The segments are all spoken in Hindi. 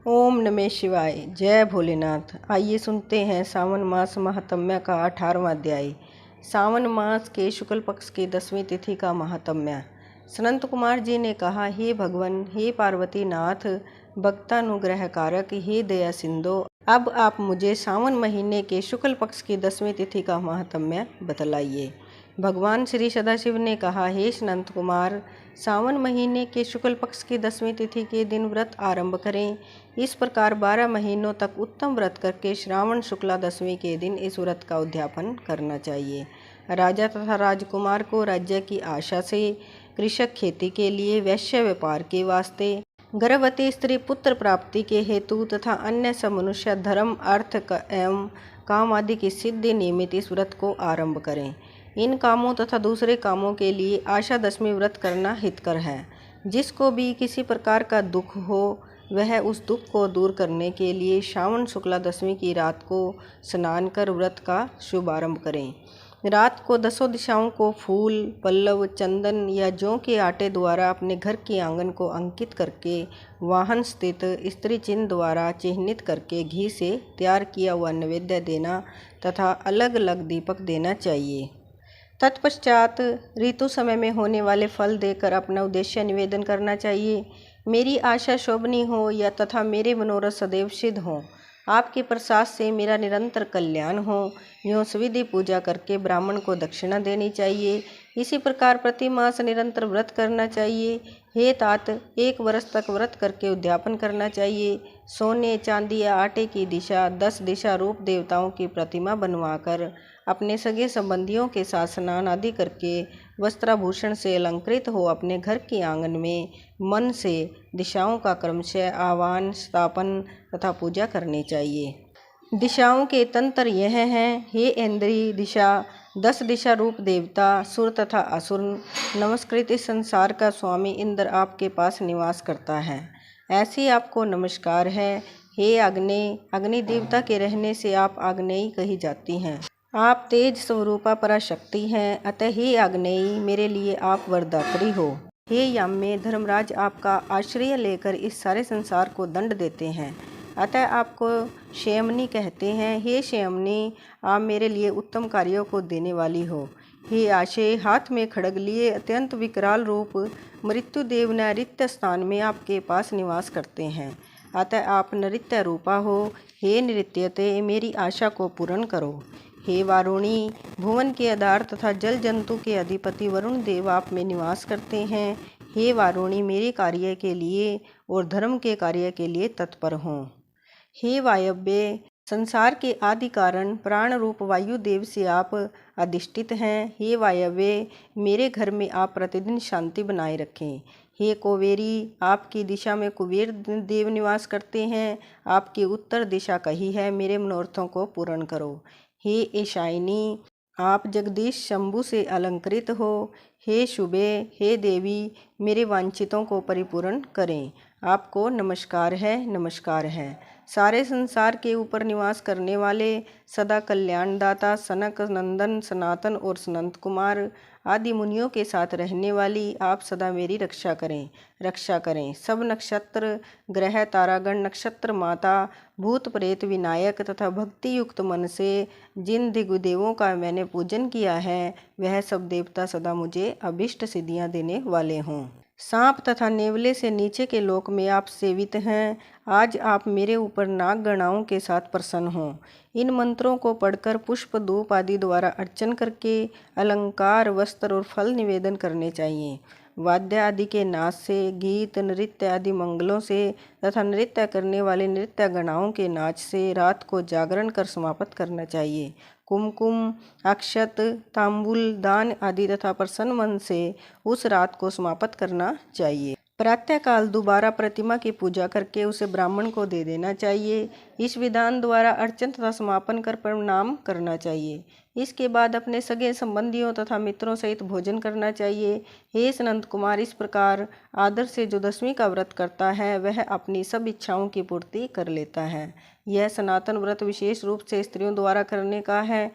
ओम नमः शिवाय। जय भोलेनाथ। आइए सुनते हैं सावन मास महात्म्य का 18वां अध्याय। सावन मास के शुक्ल पक्ष की 10वीं तिथि का महात्म्य। सनंत कुमार जी ने कहा, हे भगवान, हे पार्वती नाथ, भक्तानुग्रह कारक, हे दया सिंधु, अब आप मुझे सावन महीने के शुक्ल पक्ष की 10वीं तिथि का महात्म्य बतलाइए। भगवान श्री सदाशिव ने कहा, हे सनंत कुमार, सावन महीने के शुक्ल पक्ष की 10वीं तिथि के दिन व्रत आरंभ करें। इस प्रकार 12 महीनों तक उत्तम व्रत करके श्रावण शुक्ला 10वीं के दिन इस व्रत का उद्यापन करना चाहिए। राजा तथा राजकुमार को राज्य की आशा से, कृषक खेती के लिए, वैश्य व्यापार के वास्ते, गर्भवती स्त्री पुत्र प्राप्ति के हेतु तथा अन्य सब मनुष्य धर्म अर्थ एवं काम आदि की सिद्धि निमित्त इस व्रत को आरंभ करें। इन कामों तथा दूसरे कामों के लिए आशा दशमी व्रत करना हितकर है। जिसको भी किसी प्रकार का दुख हो, वह उस दुख को दूर करने के लिए श्रावण शुक्ला 10वीं की रात को स्नान कर व्रत का शुभारंभ करें। रात को 10 दिशाओं को फूल, पल्लव, चंदन या जौ के आटे द्वारा अपने घर की आंगन को अंकित करके वाहन स्थित स्त्री चिन्ह द्वारा चिन्हित करके घी से तैयार किया हुआ नैवेद्य देना तथा अलग अलग दीपक देना चाहिए। तत्पश्चात ऋतु समय में होने वाले फल देकर अपना उद्देश्य निवेदन करना चाहिए। मेरी आशा शोभनी हो या तथा मेरे मनोरथ सदैव सिद्ध हो, आपके प्रसाद से मेरा निरंतर कल्याण हो, यूँ सुविधि पूजा करके ब्राह्मण को दक्षिणा देनी चाहिए। इसी प्रकार प्रति मास निरंतर व्रत करना चाहिए। हे तात, 1 वर्ष तक व्रत करके उद्यापन करना चाहिए। सोने, चांदी या आटे की दिशा 10 दिशा रूप देवताओं की प्रतिमा बनवाकर अपने सगे संबंधियों के साथ स्नान आदि करके वस्त्राभूषण से अलंकृत हो अपने घर के आंगन में मन से दिशाओं का क्रमशः आह्वान, स्थापन तथा पूजा करनी चाहिए। दिशाओं के तंत्र यह हैं, हे इंद्री दिशा, 10 दिशा रूप देवता, सुर तथा असुर नमस्कृत इस संसार का स्वामी इंद्र आपके पास निवास करता है, ऐसी आपको नमस्कार है। हे अग्नि, अग्नि देवता के रहने से आप आग्नेयी कही जाती हैं। आप तेज स्वरूपा पराशक्ति हैं, अतः हे आग्नेयी, मेरे लिए आप वरदात्री हो। हे याम्य, धर्मराज आपका आश्रय लेकर इस सारे संसार को दंड देते हैं, अतः आपको शयमनी कहते हैं। हे शयमनी, आप मेरे लिए उत्तम कार्यों को देने वाली हो। हे आशे, हाथ में खड्ग लिए अत्यंत विकराल रूप मृत्युदेव नैऋत्य स्थान में आपके पास निवास करते हैं, अतः आप नृत्य रूपा हो। हे नृत्यते, मेरी आशा को पूर्ण करो। हे वारुणी, भुवन के आधार तथा जल जंतु के अधिपति वरुण देव आप में निवास करते हैं। हे वारुणी, मेरे कार्य के लिए और धर्म के कार्य के लिए तत्पर हों। हे वायव्य, संसार के आदि कारण प्राण रूप वायु देव से आप अधिष्ठित हैं। हे वायव्य, मेरे घर में आप प्रतिदिन शांति बनाए रखें। हे कुबेरी, आपकी दिशा में कुबेर देव निवास करते हैं, आपकी उत्तर दिशा कही है, मेरे मनोरथों को पूर्ण करो। हे ईशायनी, आप जगदीश शंभु से अलंकृत हो। हे शुभे, हे देवी, मेरे वांछितों को परिपूर्ण करें। आपको नमस्कार है, नमस्कार है। सारे संसार के ऊपर निवास करने वाले सदा कल्याणदाता सनक नंदन सनातन और सनंत कुमार आदि मुनियों के साथ रहने वाली आप सदा मेरी रक्षा करें, रक्षा करें। सब नक्षत्र ग्रह तारागण, नक्षत्र माता, भूत प्रेत विनायक तथा भक्ति युक्त मन से जिन दिग्देवों का मैंने पूजन किया है, वह सब देवता सदा मुझे अभिष्ट सिद्धियां देने वाले हों। सांप तथा नेवले से नीचे के लोक में आप सेवित हैं। आज आप मेरे ऊपर नागगणाओं के साथ प्रसन्न हों। इन मंत्रों को पढ़कर पुष्प धूप आदि द्वारा अर्चन करके अलंकार, वस्त्र और फल निवेदन करने चाहिए। वाद्य आदि के नाच से, गीत नृत्य आदि मंगलों से तथा नृत्य करने वाले नृत्य गणाओं के नाच से रात को जागरण कर समाप्त करना चाहिए। कुमकुम, अक्षत, तांबुल दान आदि तथा प्रसन्न मन से उस रात को समाप्त करना चाहिए। प्रातःकाल दोबारा प्रतिमा की पूजा करके उसे ब्राह्मण को दे देना चाहिए। इस विधान द्वारा अर्चन तथा समापन कर प्रणाम करना चाहिए। इसके बाद अपने सगे संबंधियों तथा मित्रों सहित भोजन करना चाहिए। हे सनंत कुमार, इस प्रकार आदर से जो 10वीं का व्रत करता है, वह अपनी सब इच्छाओं की पूर्ति कर लेता है। यह सनातन व्रत विशेष रूप से स्त्रियों द्वारा करने का है,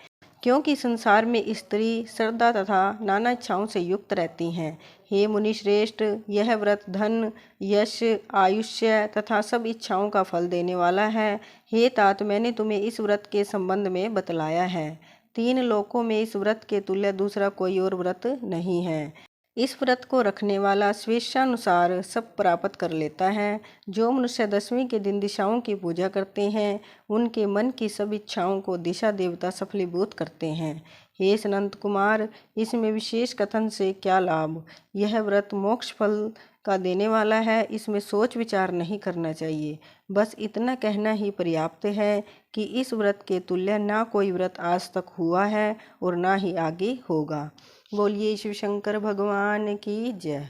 क्योंकि संसार में स्त्री श्रद्धा तथा नाना इच्छाओं से युक्त रहती हैं। हे मुनिश्रेष्ठ, यह व्रत धन, यश, आयुष्य तथा सब इच्छाओं का फल देने वाला है। हे तात, मैंने तुम्हें इस व्रत के संबंध में बतलाया है। 3 लोकों में इस व्रत के तुल्य दूसरा कोई और व्रत नहीं है। इस व्रत को रखने वाला स्वेच्छानुसार सब प्राप्त कर लेता है। जो मनुष्य दशमी के दिन दिशाओं की पूजा करते हैं, उनके मन की सब इच्छाओं को दिशा देवता सफलीभूत करते हैं। हे सनंत कुमार, इसमें विशेष कथन से क्या लाभ? यह व्रत मोक्ष फल का देने वाला है, इसमें सोच विचार नहीं करना चाहिए। बस इतना कहना ही पर्याप्त है कि इस व्रत के तुल्य ना कोई व्रत आज तक हुआ है और ना ही आगे होगा। बोलिए शिव शंकर भगवान की जय।